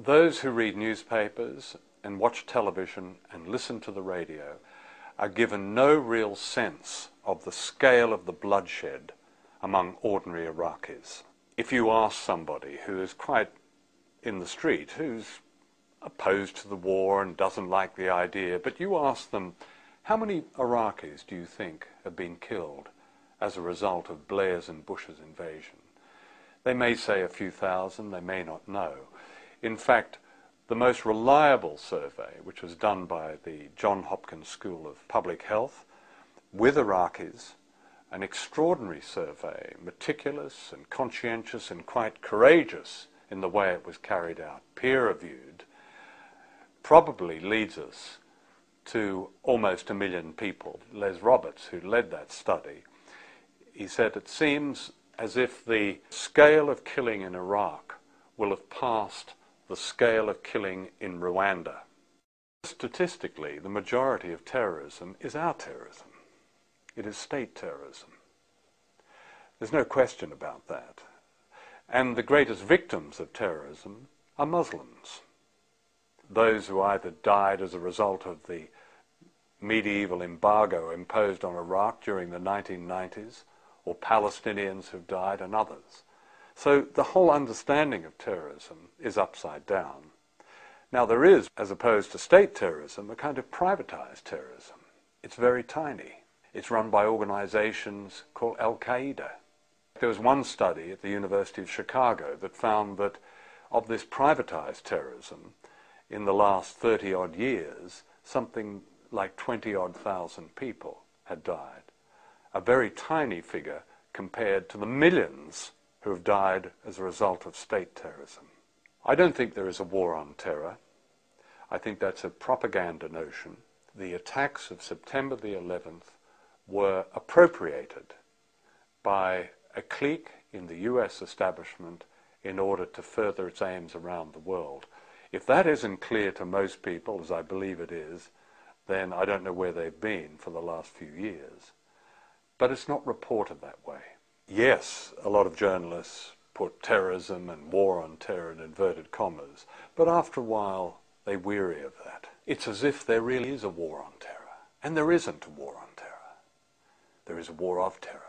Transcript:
Those who read newspapers and watch television and listen to the radio are given no real sense of the scale of the bloodshed among ordinary Iraqis. If you ask somebody who is quite in the street, who's opposed to the war and doesn't like the idea, but you ask them, how many Iraqis do you think have been killed as a result of Blair's and Bush's invasion? They may say a few thousand, they may not know. In fact, the most reliable survey, which was done by the Johns Hopkins School of Public Health with Iraqis, an extraordinary survey, meticulous and conscientious and quite courageous in the way it was carried out, peer-reviewed, probably leads us to almost 1 million people. Les Roberts, who led that study, he said it seems as if the scale of killing in Iraq will have passed the scale of killing in Rwanda. Statistically, the majority of terrorism is our terrorism. It is state terrorism. There's no question about that. And the greatest victims of terrorism are Muslims. Those who either died as a result of the medieval embargo imposed on Iraq during the 1990s, or Palestinians who've died, and others. So the whole understanding of terrorism is upside down. Now there is, as opposed to state terrorism, a kind of privatized terrorism. It's very tiny. It's run by organizations called Al-Qaeda. There was one study at the University of Chicago that found that of this privatized terrorism, in the last 30-odd years, something like 20-odd thousand people had died. A very tiny figure compared to the millions who have died as a result of state terrorism. I don't think there is a war on terror. I think that's a propaganda notion. The attacks of September the 11th were appropriated by a clique in the US establishment in order to further its aims around the world. If that isn't clear to most people, as I believe it is, then I don't know where they've been for the last few years. But it's not reported that way. Yes, a lot of journalists put terrorism and war on terror in inverted commas, but after a while they weary of that. It's as if there really is a war on terror, and there isn't a war on terror. There is a war of terror.